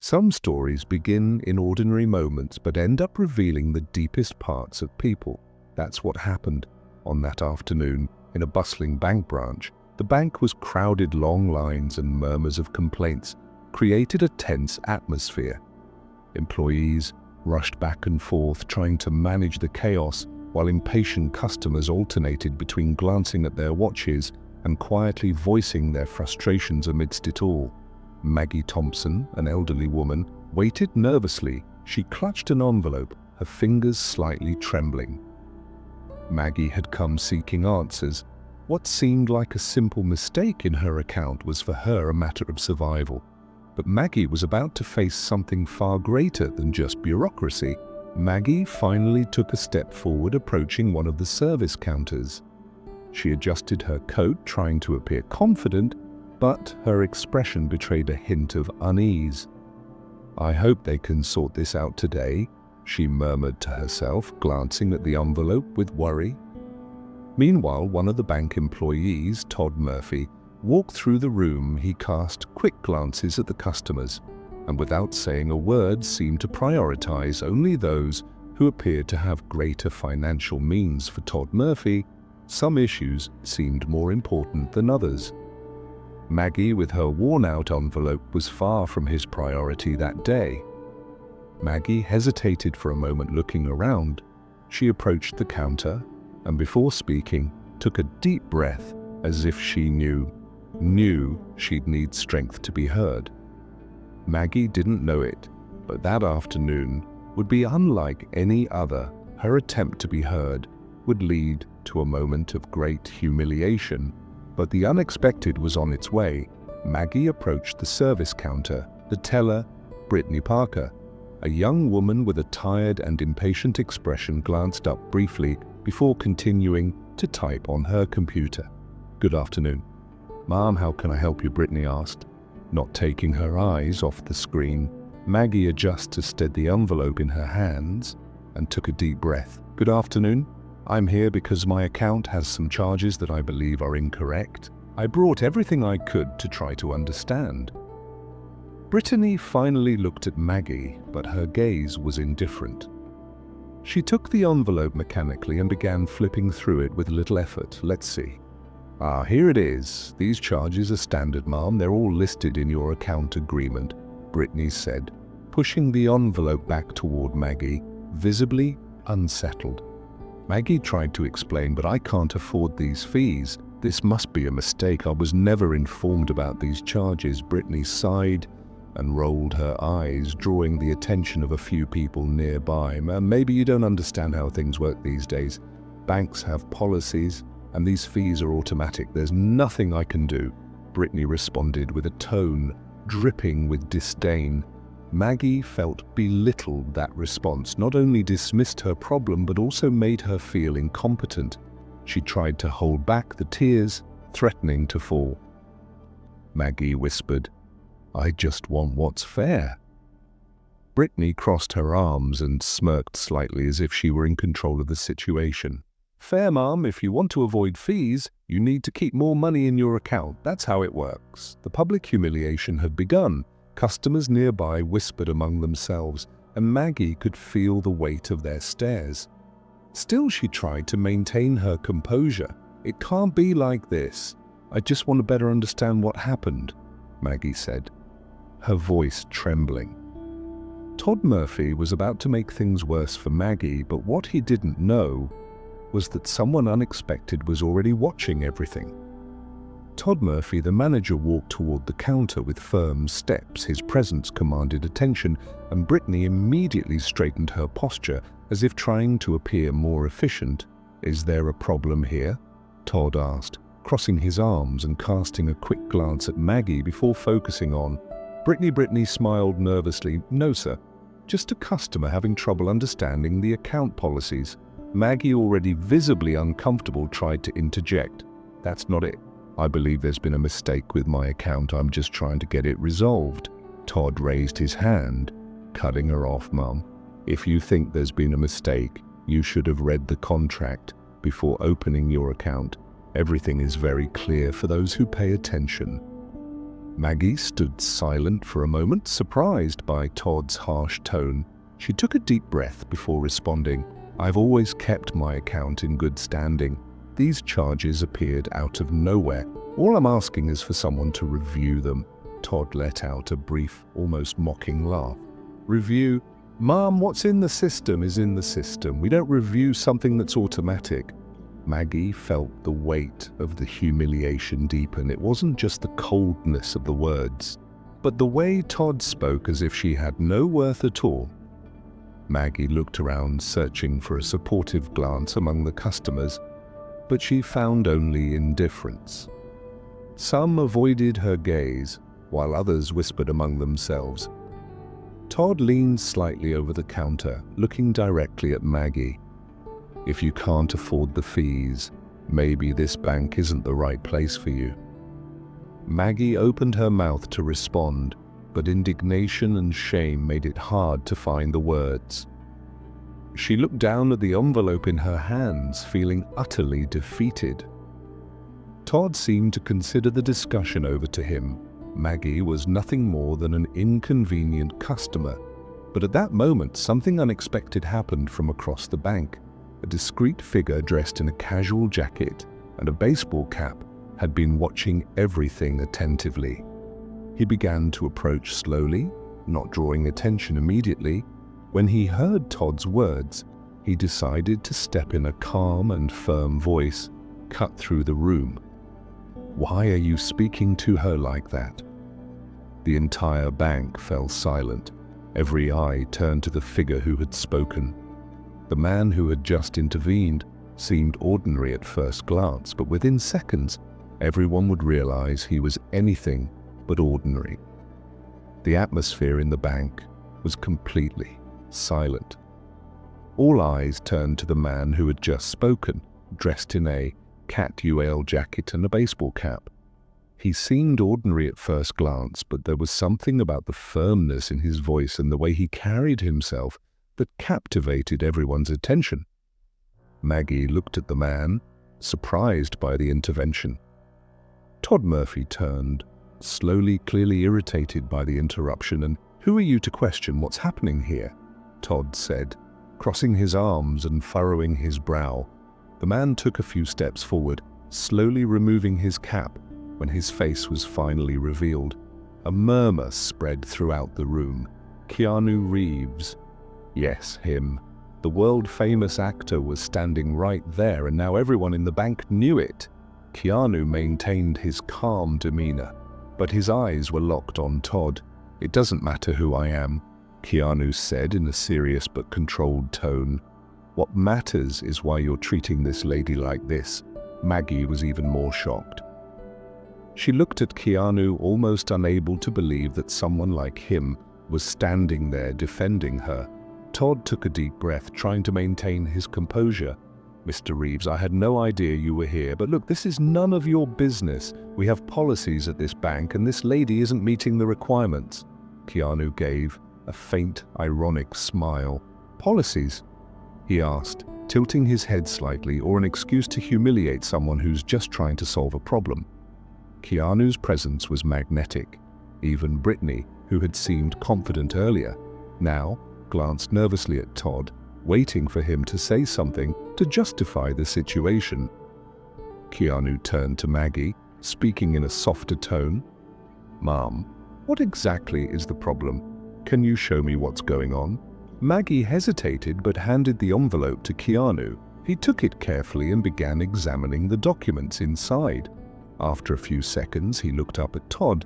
Some stories begin in ordinary moments but end up revealing the deepest parts of people. That's what happened on that afternoon in a bustling bank branch. The bank was crowded. Long lines and murmurs of complaints created a tense atmosphere. Employees rushed back and forth trying to manage the chaos, while impatient customers alternated between glancing at their watches and quietly voicing their frustrations amidst it all. Maggie Thompson, an elderly woman, waited nervously. She clutched an envelope, her fingers slightly trembling. Maggie had come seeking answers. What seemed like a simple mistake in her account was for her a matter of survival. But Maggie was about to face something far greater than just bureaucracy. Maggie finally took a step forward, approaching one of the service counters. She adjusted her coat, trying to appear confident, but her expression betrayed a hint of unease. "I hope they can sort this out today," she murmured to herself, glancing at the envelope with worry. Meanwhile, one of the bank employees, Todd Murphy, walked through the room. He cast quick glances at the customers, and without saying a word seemed to prioritize only those who appeared to have greater financial means. For Todd Murphy, some issues seemed more important than others. Maggie, with her worn-out envelope, was far from his priority that day. Maggie hesitated for a moment, looking around. She approached the counter and, before speaking, took a deep breath as if she knew she'd need strength to be heard. Maggie didn't know it, but that afternoon would be unlike any other. Her attempt to be heard would lead to a moment of great humiliation. But the unexpected was on its way. Maggie approached the service counter. The teller, Brittany Parker, a young woman with a tired and impatient expression, glanced up briefly before continuing to type on her computer. "Good afternoon. Ma'am, how can I help you?" Brittany asked. Not taking her eyes off the screen, Maggie adjusted the envelope in her hands and took a deep breath. "Good afternoon. I'm here because my account has some charges that I believe are incorrect. I brought everything I could to try to understand." Brittany finally looked at Maggie, but her gaze was indifferent. She took the envelope mechanically and began flipping through it with little effort. "Let's see. Here it is. These charges are standard, ma'am. They're all listed in your account agreement," Brittany said, pushing the envelope back toward Maggie, visibly unsettled. Maggie tried to explain, "But I can't afford these fees. This must be a mistake. I was never informed about these charges." Brittany sighed and rolled her eyes, drawing the attention of a few people nearby. "Maybe you don't understand how things work these days. Banks have policies, and these fees are automatic. There's nothing I can do," Brittany responded with a tone dripping with disdain. Maggie felt belittled. That response not only dismissed her problem but also made her feel incompetent. She tried to hold back the tears, threatening to fall. Maggie whispered, "I just want what's fair." Brittany crossed her arms and smirked slightly as if she were in control of the situation. "Fair, ma'am. If you want to avoid fees, you need to keep more money in your account. That's how it works." The public humiliation had begun. Customers nearby whispered among themselves, and Maggie could feel the weight of their stares. Still, she tried to maintain her composure. "It can't be like this. I just want to better understand what happened," Maggie said, her voice trembling. Todd Murphy was about to make things worse for Maggie, but what he didn't know was that someone unexpected was already watching everything. Todd Murphy, the manager, walked toward the counter with firm steps. His presence commanded attention, and Brittany immediately straightened her posture as if trying to appear more efficient. "Is there a problem here?" Todd asked, crossing his arms and casting a quick glance at Maggie before focusing on Brittany. Brittany smiled nervously. "No, sir. Just a customer having trouble understanding the account policies." Maggie, already visibly uncomfortable, tried to interject. "That's not it. I believe there's been a mistake with my account. I'm just trying to get it resolved." Todd raised his hand, cutting her off. "Mum, if you think there's been a mistake, you should have read the contract before opening your account. Everything is very clear for those who pay attention." Maggie stood silent for a moment, surprised by Todd's harsh tone. She took a deep breath before responding. "I've always kept my account in good standing. These charges appeared out of nowhere. All I'm asking is for someone to review them." Todd let out a brief, almost mocking laugh. "Review? Mom, what's in the system is in the system. We don't review something that's automatic." Maggie felt the weight of the humiliation deepen. It wasn't just the coldness of the words, but the way Todd spoke as if she had no worth at all. Maggie looked around, searching for a supportive glance among the customers, but she found only indifference. Some avoided her gaze, while others whispered among themselves. Todd leaned slightly over the counter, looking directly at Maggie. "If you can't afford the fees, maybe this bank isn't the right place for you." Maggie opened her mouth to respond, but indignation and shame made it hard to find the words. She looked down at the envelope in her hands, feeling utterly defeated. Todd seemed to consider the discussion over to him. Maggie was nothing more than an inconvenient customer. But at that moment, something unexpected happened from across the bank. A discreet figure dressed in a casual jacket and a baseball cap had been watching everything attentively. He began to approach slowly, not drawing attention immediately. When he heard Todd's words, he decided to step in. A calm and firm voice cut through the room. "Why are you speaking to her like that?" The entire bank fell silent. Every eye turned to the figure who had spoken. The man who had just intervened seemed ordinary at first glance, but within seconds, everyone would realize he was anything but ordinary. The atmosphere in the bank was completely silent. All eyes turned to the man who had just spoken, dressed in a cat UL jacket and a baseball cap. He seemed ordinary at first glance, but there was something about the firmness in his voice and the way he carried himself that captivated everyone's attention. Maggie looked at the man, surprised by the intervention. Todd Murphy turned, slowly, clearly irritated by the interruption. "And who are you to question what's happening here?" Todd said, crossing his arms and furrowing his brow. The man took a few steps forward, slowly removing his cap. When his face was finally revealed, a murmur spread throughout the room. Keanu Reeves. Yes, him. The world-famous actor was standing right there, and now everyone in the bank knew it. Keanu maintained his calm demeanor, but his eyes were locked on Todd. "It doesn't matter who I am," Keanu said in a serious but controlled tone. "What matters is why you're treating this lady like this." Maggie was even more shocked. She looked at Keanu, almost unable to believe that someone like him was standing there defending her. Todd took a deep breath, trying to maintain his composure. "Mr. Reeves, I had no idea you were here, but look, this is none of your business. We have policies at this bank, and this lady isn't meeting the requirements." Keanu gave a faint, ironic smile. "Policies?" he asked, tilting his head slightly. "Or an excuse to humiliate someone who's just trying to solve a problem?" Keanu's presence was magnetic. Even Brittany, who had seemed confident earlier, now glanced nervously at Todd, waiting for him to say something to justify the situation. Keanu turned to Maggie, speaking in a softer tone. "Mom, what exactly is the problem? Can you show me what's going on?" Maggie hesitated but handed the envelope to Keanu. He took it carefully and began examining the documents inside. After a few seconds, he looked up at Todd.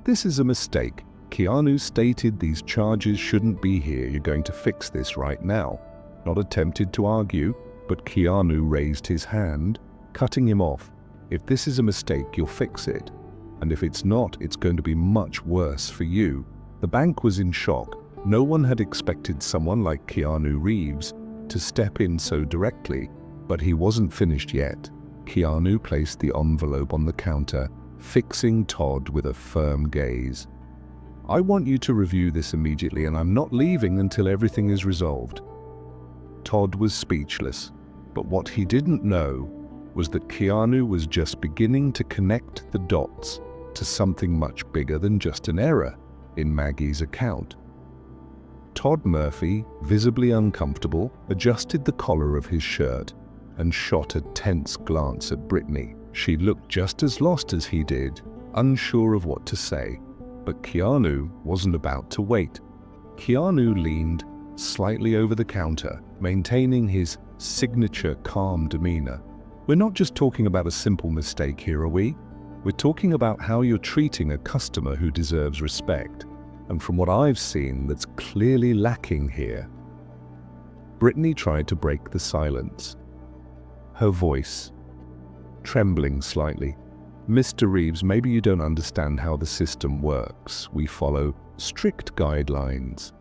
"This is a mistake. Keanu stated these charges shouldn't be here. You're going to fix this right now." Not attempted to argue, but Keanu raised his hand, cutting him off. "If this is a mistake, you'll fix it. And if it's not, it's going to be much worse for you." The bank was in shock. No one had expected someone like Keanu Reeves to step in so directly, but he wasn't finished yet. Keanu placed the envelope on the counter, fixing Todd with a firm gaze. "I want you to review this immediately, and I'm not leaving until everything is resolved." Todd was speechless, but what he didn't know was that Keanu was just beginning to connect the dots. to something much bigger than just an error in Maggie's account. Todd Murphy, visibly uncomfortable, adjusted the collar of his shirt and shot a tense glance at Brittany. She looked just as lost as he did, unsure of what to say. But Keanu wasn't about to wait. Keanu leaned slightly over the counter, maintaining his signature calm demeanor. We're not just talking about a simple mistake here, are we? We're talking about how you're treating a customer who deserves respect. And from what I've seen, that's clearly lacking here. Brittany tried to break the silence, her voice trembling slightly. Mr. Reeves, maybe you don't understand how the system works. We follow strict guidelines.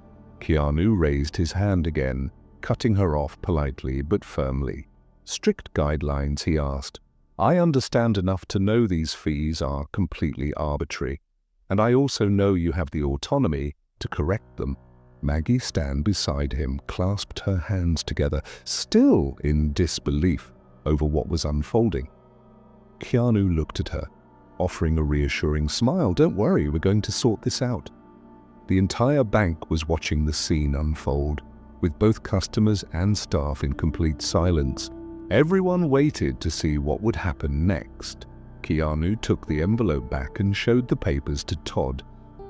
Keanu raised his hand again, cutting her off politely but firmly. Strict guidelines, he asked. I understand enough to know these fees are completely arbitrary. And I also know you have the autonomy to correct them. Maggie, standing beside him, clasped her hands together, still in disbelief over what was unfolding. Keanu looked at her, offering a reassuring smile. Don't worry, we're going to sort this out. The entire bank was watching the scene unfold, with both customers and staff in complete silence. Everyone waited to see what would happen next. Keanu took the envelope back and showed the papers to Todd.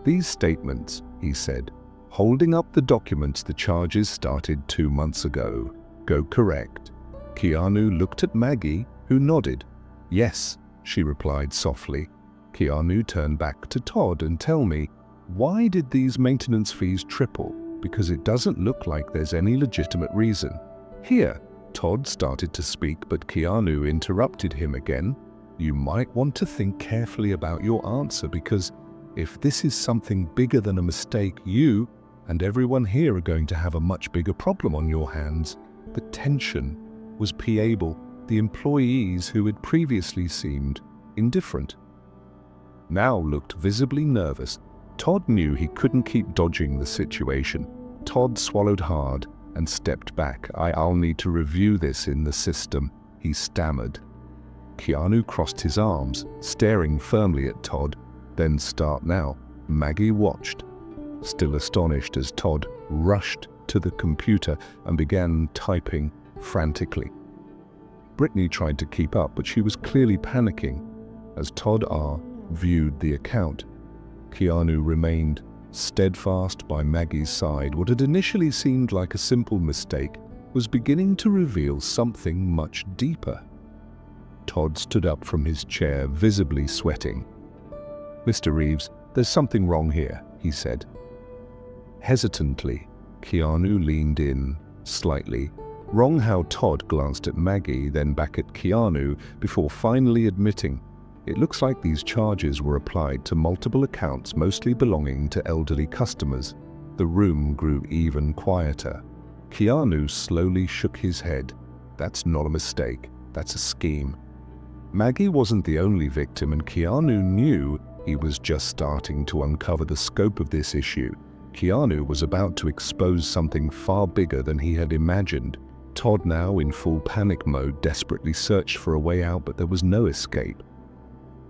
These statements, he said, holding up the documents, the charges started 2 months ago. Go correct. Keanu looked at Maggie, who nodded. Yes, she replied softly. Keanu turned back to Todd and tell me, why did these maintenance fees triple? Because it doesn't look like there's any legitimate reason. Here, Todd started to speak, but Keanu interrupted him again. You might want to think carefully about your answer, because if this is something bigger than a mistake, you and everyone here are going to have a much bigger problem on your hands. The tension was palpable. The employees who had previously seemed indifferent now looked visibly nervous. Todd knew he couldn't keep dodging the situation. Todd swallowed hard and stepped back. I'll need to review this in the system, he stammered. Keanu crossed his arms, staring firmly at Todd. Then start now. Maggie watched, still astonished, as Todd rushed to the computer and began typing frantically. Brittany tried to keep up, but she was clearly panicking. As Todd R. viewed the account, Keanu remained steadfast by Maggie's side. What had initially seemed like a simple mistake was beginning to reveal something much deeper. Todd stood up from his chair, visibly sweating. Mr. Reeves, there's something wrong here, he said. Hesitantly, Keanu leaned in slightly. Wrong how? Todd glanced at Maggie, then back at Keanu, before finally admitting, it looks like these charges were applied to multiple accounts, mostly belonging to elderly customers. The room grew even quieter. Keanu slowly shook his head. That's not a mistake, that's a scheme. Maggie wasn't the only victim, and Keanu knew he was just starting to uncover the scope of this issue. Keanu was about to expose something far bigger than he had imagined. Todd, now in full panic mode, desperately searched for a way out, but there was no escape.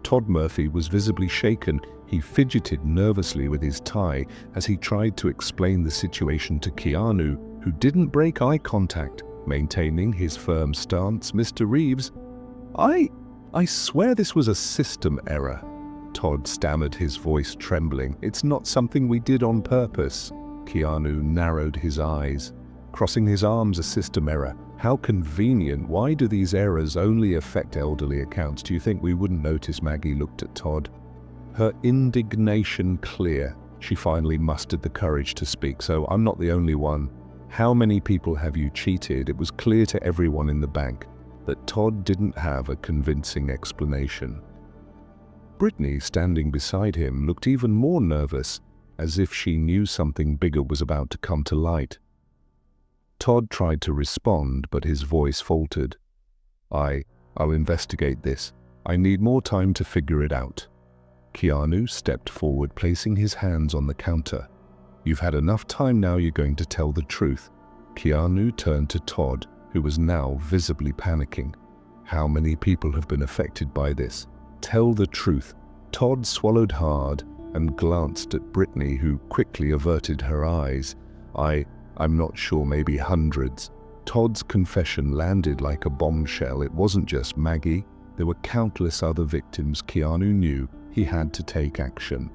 Todd Murphy was visibly shaken. He fidgeted nervously with his tie as he tried to explain the situation to Keanu, who didn't break eye contact, maintaining his firm stance. Mr. Reeves, I swear this was a system error. Todd stammered, his voice trembling. It's not something we did on purpose. Keanu narrowed his eyes, crossing his arms. A system error. How convenient. Why do these errors only affect elderly accounts? Do you think we wouldn't notice? Maggie looked at Todd, her indignation clear. She finally mustered the courage to speak. So I'm not the only one. How many people have you cheated? It was clear to everyone in the bank that Todd didn't have a convincing explanation. Brittany, standing beside him, looked even more nervous, as if she knew something bigger was about to come to light. Todd tried to respond, but his voice faltered. I'll investigate this. I need more time to figure it out. Keanu stepped forward, placing his hands on the counter. You've had enough time now, you're going to tell the truth. Keanu turned to Todd, who was now visibly panicking. How many people have been affected by this? Tell the truth. Todd swallowed hard and glanced at Brittany, who quickly averted her eyes. I'm not sure, maybe hundreds. Todd's confession landed like a bombshell. It wasn't just Maggie. There were countless other victims. Keanu knew he had to take action.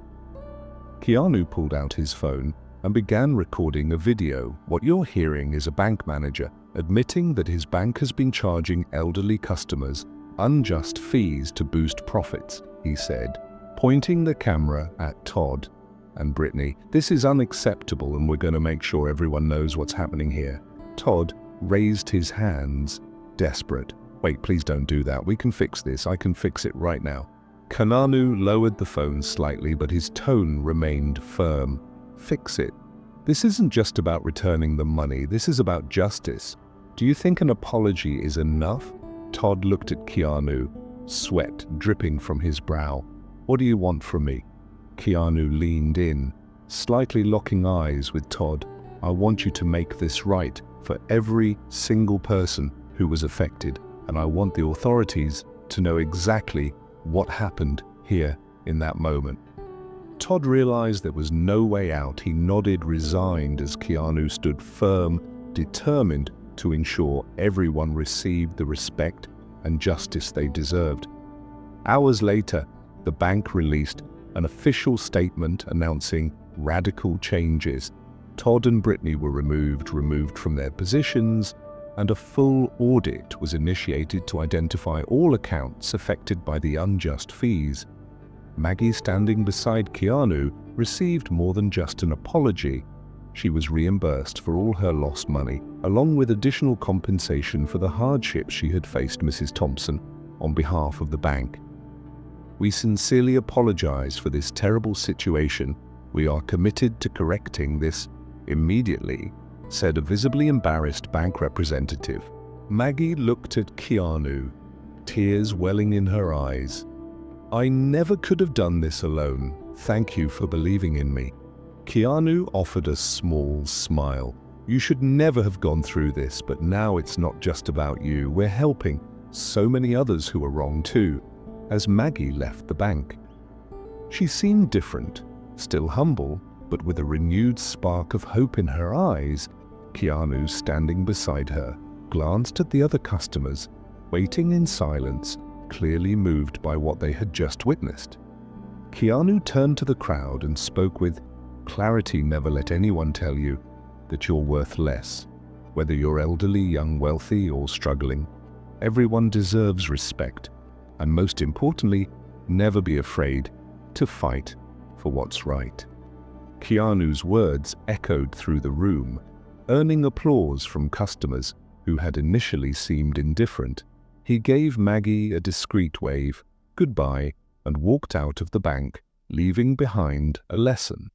Keanu pulled out his phone and began recording a video. What you're hearing is a bank manager admitting that his bank has been charging elderly customers unjust fees to boost profits, he said, pointing the camera at Todd and Brittany. This is unacceptable and we're going to make sure everyone knows what's happening here. Todd raised his hands, desperate. Wait, please don't do that. We can fix this. I can fix it right now. Keanu lowered the phone slightly, but his tone remained firm. Fix it. This isn't just about returning the money. This is about justice. Do you think an apology is enough? Todd looked at Keanu, sweat dripping from his brow. What do you want from me? Keanu leaned in, slightly locking eyes with Todd. I want you to make this right for every single person who was affected, and I want the authorities to know exactly what happened here in that moment. Todd realized there was no way out. He nodded, resigned, as Keanu stood firm, determined to ensure everyone received the respect and justice they deserved. Hours later, the bank released an official statement announcing radical changes. Todd and Brittany were removed from their positions, and a full audit was initiated to identify all accounts affected by the unjust fees. Maggie, standing beside Keanu, received more than just an apology. She was reimbursed for all her lost money, along with additional compensation for the hardships she had faced. Mrs. Thompson, on behalf of the bank, we sincerely apologize for this terrible situation. We are committed to correcting this immediately, said a visibly embarrassed bank representative. Maggie looked at Keanu, tears welling in her eyes. I never could have done this alone. Thank you for believing in me. Keanu offered a small smile. You should never have gone through this, but now it's not just about you. We're helping so many others who are wrong too. As Maggie left the bank, she seemed different, still humble, but with a renewed spark of hope in her eyes. Keanu, standing beside her, glanced at the other customers, waiting in silence, clearly moved by what they had just witnessed. Keanu turned to the crowd and spoke with clarity. Never let anyone tell you that you're worth less. Whether you're elderly, young, wealthy, or struggling, everyone deserves respect. And most importantly, never be afraid to fight for what's right. Keanu's words echoed through the room, earning applause from customers who had initially seemed indifferent. He gave Maggie a discreet wave, goodbye, and walked out of the bank, leaving behind a lesson.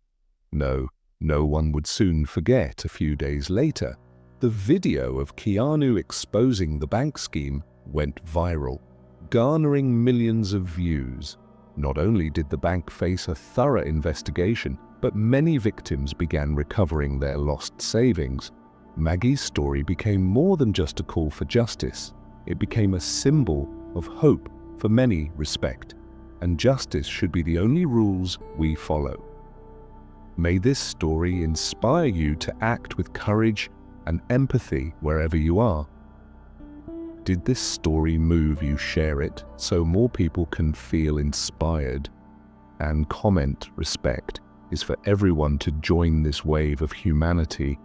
No one would soon forget. A few days later, the video of Keanu exposing the bank scheme went viral, garnering millions of views. Not only did the bank face a thorough investigation, but many victims began recovering their lost savings. Maggie's story became more than just a call for justice. It became a symbol of hope for many. Respect and justice should be the only rules we follow. May this story inspire you to act with courage and empathy wherever you are. Did this story move you? Share it so more people can feel inspired. And comment. Respect is for everyone to join this wave of humanity